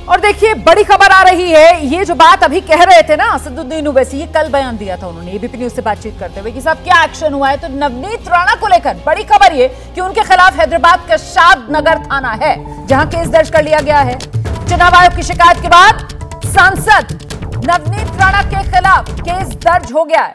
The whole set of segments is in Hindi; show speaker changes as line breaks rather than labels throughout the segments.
और देखिए बड़ी खबर आ रही है, ये जो बात अभी कह रहे थे ना असदुद्दीन ओवैसी, ये कल बयान दिया था उन्होंने एबीपी न्यूज से बातचीत करते हुए कि साहब क्या एक्शन हुआ है। तो नवनीत राणा को लेकर बड़ी खबर ये कि उनके खिलाफ हैदराबाद का शादनगर थाना है जहां केस दर्ज कर लिया गया है। चुनाव आयोग की शिकायत के बाद सांसद नवनीत राणा के खिलाफ केस दर्ज हो गया है।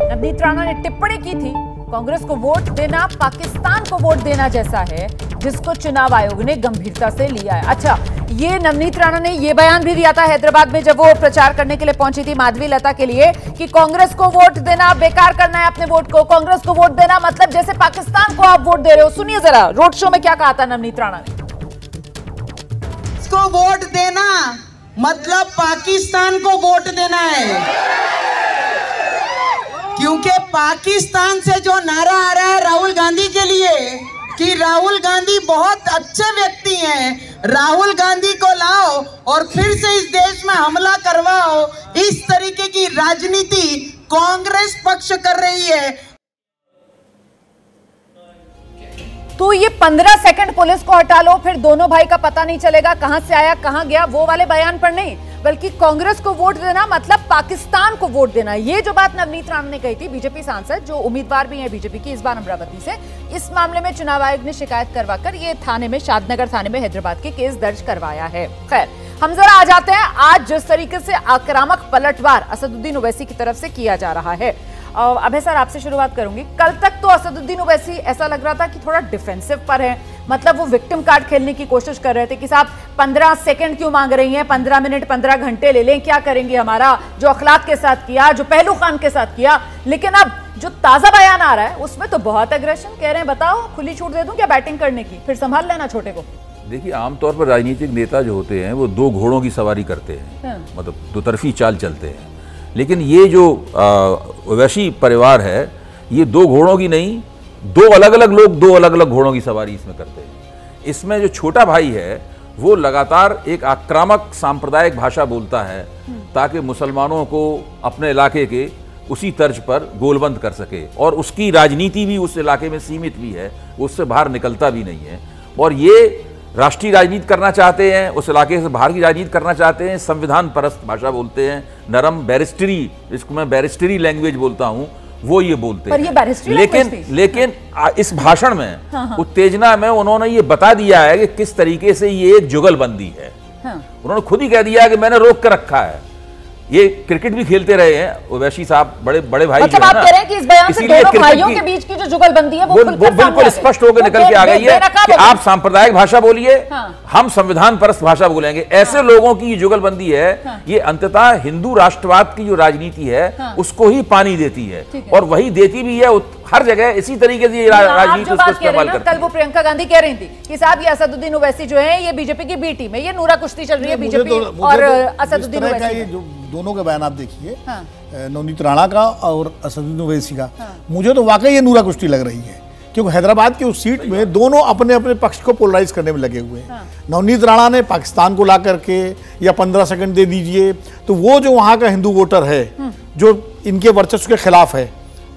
नवनीत राणा ने टिप्पणी की थी, कांग्रेस को वोट देना पाकिस्तान को वोट देना जैसा है, जिसको चुनाव आयोग ने गंभीरता से लिया है। अच्छा, ये नवनीत राणा ने ये बयान भी दिया था हैदराबाद में जब वो प्रचार करने के लिए पहुंची थी माधवी लता के लिए कि कांग्रेस को वोट देना बेकार करना है, अपने वोट को कांग्रेस को वोट देना मतलब जैसे पाकिस्तान को आप वोट दे रहे हो। सुनिए जरा रोड शो में क्या कहा था नवनीत राणा ने।
इसको वोट देना मतलब पाकिस्तान को वोट देना है, क्योंकि पाकिस्तान से जो नारा आ रहा है राहुल गांधी के लिए कि राहुल गांधी बहुत अच्छे व्यक्ति हैं, राहुल गांधी को लाओ और फिर से इस देश में हमला करवाओ, इस तरीके की राजनीति कांग्रेस पक्ष कर रही है।
तो ये 15 सेकंड पुलिस को हटा लो फिर दोनों भाई का पता नहीं चलेगा कहां से आया कहां गया, वो वाले बयान पर नहीं, बल्कि कांग्रेस को वोट देना मतलब पाकिस्तान को वोट देना। ये जो बात नवनीत राणा ने कही थी, बीजेपी सांसद जो उम्मीदवार भी हैं बीजेपी की इस बार अमरावती से, इस मामले में चुनाव आयोग ने शिकायत करवाकर ये थाने में शादनगर थाने में हैदराबाद के केस दर्ज करवाया है। खैर, हम जरा आ जाते हैं आज जिस तरीके से आक्रामक पलटवार असदुद्दीन ओवैसी की तरफ से किया जा रहा है। अभय सर, आपसे शुरुआत करूंगी। कल तक तो असदुद्दीन ओवैसी ऐसा लग रहा था कि थोड़ा डिफेंसिव पर है, मतलब वो विक्टिम कार्ड खेलने की कोशिश कर रहे थे कि साहब 15 सेकंड क्यों मांग रही हैं, 15 मिनट 15 घंटे ले लें, क्या करेंगे हमारा जो अखलाक के साथ किया, जो पहलू खान के साथ किया। लेकिन अब जो ताजा बयान आ रहा है उसमें तो बहुत एग्रेशन कह रहे हैं, बताओ खुली छूट दे दूं क्या बैटिंग करने की, फिर संभाल लेना छोटे को।
देखिए, आमतौर पर राजनीतिक नेता जो होते हैं वो दो घोड़ों की सवारी करते हैं, मतलब दो तरफी चाल चलते हैं। लेकिन ये जो ओवैसी परिवार है, ये दो घोड़ों की नहीं, दो अलग अलग लोग दो अलग अलग घोड़ों की सवारी इसमें करते हैं। इसमें जो छोटा भाई है वो लगातार एक आक्रामक सांप्रदायिक भाषा बोलता है ताकि मुसलमानों को अपने इलाके के उसी तर्ज पर गोलबंद कर सके, और उसकी राजनीति भी उस इलाके में सीमित भी है, उससे बाहर निकलता भी नहीं है। और ये राष्ट्रीय राजनीति करना चाहते हैं, उस इलाके से बाहर की राजनीति करना चाहते हैं, संविधान परस्त भाषा बोलते हैं, नरम बैरिस्टरी, इसको मैं बैरिस्टरी लैंग्वेज बोलता हूं, वो ये बोलते हैं। लेकिन इस भाषण में उत्तेजना में उन्होंने ये बता दिया है कि किस तरीके से ये एक जुगलबंदी है। उन्होंने खुद ही कह दिया है कि मैंने रोक कर रखा है। ये क्रिकेट भी खेलते रहे हैं ओवैसी साहब, बड़े बड़े भाई,
मतलब आप कह रहे हैं कि इस बयान से दोनों भाइयों के बीच की जो जुगलबंदी है वो
बिल्कुल स्पष्ट होकर निकल के आ गई है कि आप सांप्रदायिक भाषा बोलिए, हम संविधान परस्त भाषा बोलेंगे। ऐसे लोगों की ये जुगलबंदी है, ये अंततः हिंदू राष्ट्रवाद की जो राजनीति है उसको ही पानी देती है, और वही देती भी है हर जगह। इसी तरीके से राजनीति उसको इस्तेमाल करती है।
कल वो प्रियंका गांधी कह रही थी कि साहब ये असदुद्दीन ओवैसी जो है ये बीजेपी की बी टीम है, ये नूरा कुश्ती चल रही है बीजेपी और असदुद्दीन ओवैसी।
दोनों के बयान आप देखिए, नवनीत राणा का और असदुद्दीन ओवैसी का, मुझे तो वाकई ये नूरा कुश्ती लग रही है, क्योंकि हैदराबाद की उस सीट में दोनों अपने अपने पक्ष को पोलराइज करने में लगे हुए हैं। नवनीत राणा ने पाकिस्तान को ला करके या 15 सेकंड दे दीजिए, तो वो जो वहाँ का हिंदू वोटर है जो इनके वर्चस्व के खिलाफ है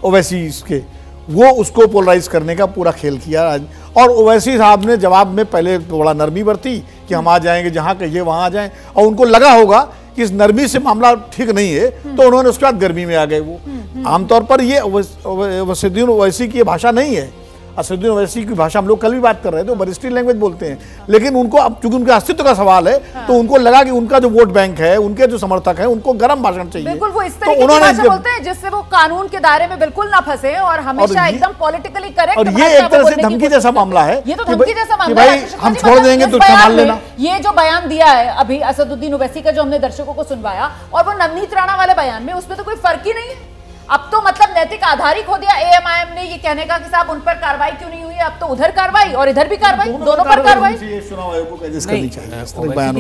ओवैसी इसके, वो उसको पोलराइज करने का पूरा खेल किया। और ओवैसी साहब ने जवाब में पहले बड़ा नरमी बरती कि हम आ जाएंगे, जहाँ कहिए वहाँ आ जाएं, और उनको लगा होगा कि इस नरमी से मामला ठीक नहीं है, तो उन्होंने उसके बाद गर्मी में आ गए। वो आमतौर पर ये असदुद्दीन ओवैसी की भाषा नहीं है। असदुद्दीन ओवैसी की भाषा हम लोग कल भी बात कर रहे थे, वो बैरिस्टरी लैंग्वेज बोलते हैं, लेकिन उनको अब चूंकि उनके अस्तित्व का सवाल है, तो उनको लगा कि उनका जो वोट बैंक है, उनके जो समर्थक हैं, उनको गर्म भाषण चाहिए।
बिल्कुल वो इस तरीके की भाषा बोलते हैं जिससे वो कानून के दायरे में बिल्कुल ना फंसे और हमेशा एकदम पॉलिटिकली करेक्ट।
और ये एक तरह से धमकी जैसा मामला है,
ये तो धमकी जैसा मामला है,
हम छोड़ देंगे तो संभाल लेना।
ये जो बयान दिया है अभी असदुद्दीन ओवैसी का, जो हमने दर्शकों को सुनवाया, और वो नवनीत राणा वाले बयान में, उसमें तो कोई फर्क ही नहीं है। अब तो मतलब नैतिक आधार ही खो दिया एएमआईएम ने ये कहने का कि साहब उन पर कार्रवाई क्यों नहीं हुई। अब तो उधर कार्रवाई और इधर भी कार्रवाई, दोनों पर कार्रवाई।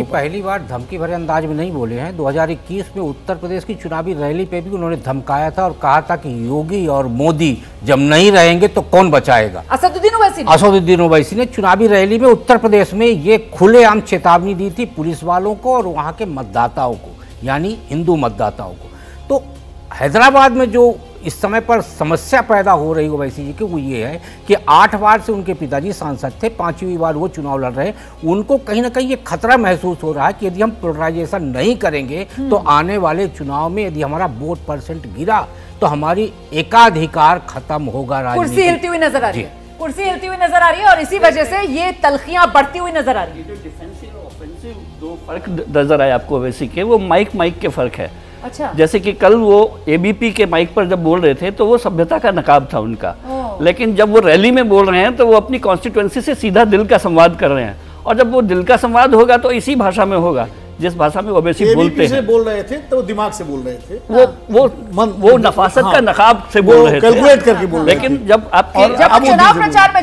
पहली बार धमकी भरे अंदाज में नहीं बोले हैं। 2021 में उत्तर प्रदेश की चुनावी रैली पे भी उन्होंने धमकाया था और कहा था कि योगी और मोदी जब नहीं रहेंगे तो कौन बचाएगा। असदुद्दीन ओवैसी ने चुनावी रैली में उत्तर प्रदेश में ये खुलेआम चेतावनी दी थी पुलिस वालों को और वहाँ के मतदाताओं को, यानी हिंदू मतदाताओं को। तो हैदराबाद में जो इस समय पर समस्या पैदा हो रही ओवैसी जी की वो ये है कि 8 बार से उनके पिताजी सांसद थे, 5वीं बार वो चुनाव लड़ रहे, उनको कहीं ना कहीं ये खतरा महसूस हो रहा है कि यदि हम पोलराइजेशन नहीं करेंगे तो आने वाले चुनाव में यदि हमारा वोट परसेंट गिरा तो हमारी एकाधिकार खत्म होगा।
कुर्सी हिलती हुई नजर आ रही है, कुर्सी हिलती हुई नजर आ रही है और इसी वजह से ये तलखियां बढ़ती हुई नजर आ रही है।
डिफेंसिव और ऑफेंसिव दो फर्क नजर आए आपको ओवैसी के, वो माइक के फर्क है।
अच्छा।
जैसे कि कल वो एबीपी के माइक पर जब बोल रहे थे तो वो सभ्यता का नकाब था उनका, लेकिन जब वो रैली में बोल रहे हैं तो वो अपनी कॉन्स्टिट्यूएंसी से सीधा दिल का संवाद कर रहे हैं, और जब वो दिल का संवाद होगा तो इसी भाषा में होगा जिस भाषा में ओवैसी बोलते हैं।
बोल रहे थे तो दिमाग से बोल रहे थे,
वो नफासत का नकाब से बोल रहे थे,
कैलकुलेट करके बोल रहे थे।
लेकिन जब आप
चुनाव प्रचार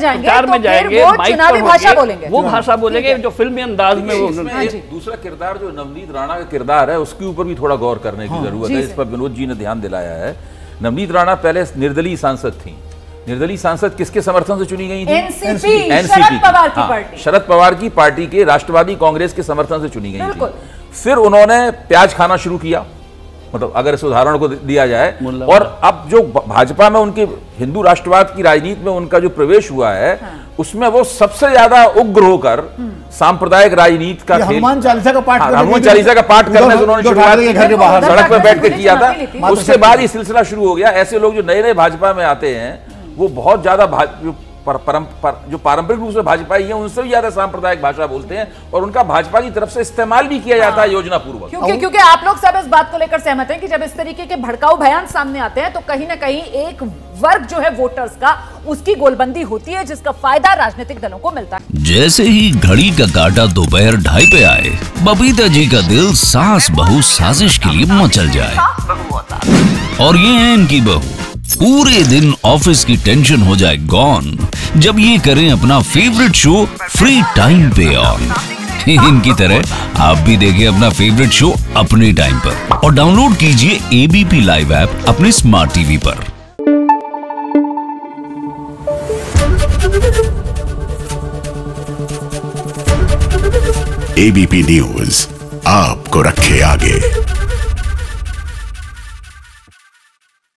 में जाएंगे वो चुनावी भाषा बोलेंगे,
वो भाषा बोलेंगे जो फिल्मी अंदाज में वो।
दूसरा किरदार जो नवनीत राणा का किरदार है उसके ऊपर भी थोड़ा गौर करने की जरूरत है, इस पर विनोद जी ने ध्यान दिलाया है। नवनीत राणा पहले निर्दलीय सांसद थी। निर्दलीय सांसद किसके समर्थन से चुनी गई थी?
एनसीपी, शरद पवार की पार्टी।
शरद पवार की पार्टी के राष्ट्रवादी कांग्रेस के समर्थन से चुनी गई थी। फिर उन्होंने प्याज खाना शुरू किया, मतलब अगर इस उदाहरण को दिया जाए, और अब जो भाजपा में उनके हिंदू राष्ट्रवाद की राजनीति में उनका जो प्रवेश हुआ है, उसमें वो सबसे ज्यादा उग्र होकर सांप्रदायिक राजनीति का
हनुमान चालीसा का पाठ
करने से उन्होंने शुरुआत सड़क पर बैठ के किया था। उसके बाद ये सिलसिला शुरू हो गया। ऐसे लोग जो नए नए भाजपा में आते हैं वो बहुत ज्यादा जो पारंपरिक रूप से भाजपाई है उनसे भी ज्यादा सांप्रदायिक भाषा बोलते हैं, और उनका भाजपा की तरफ से इस्तेमाल भी किया जाता है योजना पूर्वक।
क्योंकि आप लोग सब इस बात को लेकर सहमत हैं कि जब इस तरीके के भड़काऊ बयान सामने आते हैं तो कहीं ना कहीं एक वर्ग जो है वोटर्स का, उसकी गोलबंदी होती है जिसका फायदा राजनीतिक दलों को मिलता है।
जैसे ही घड़ी का काटा दोपहर 2:30 पे आए, बबीता जी का दिल सास बहू साजिश के लिए मचल जाए। और ये है इनकी बहू, पूरे दिन ऑफिस की टेंशन हो जाए गॉन जब ये करें अपना फेवरेट शो फ्री टाइम पे ऑन। इनकी तरह आप भी देखिए अपना फेवरेट शो अपने टाइम पर और डाउनलोड कीजिए एबीपी लाइव ऐप अपने स्मार्ट टीवी पर।
एबीपी न्यूज आपको रखे आगे।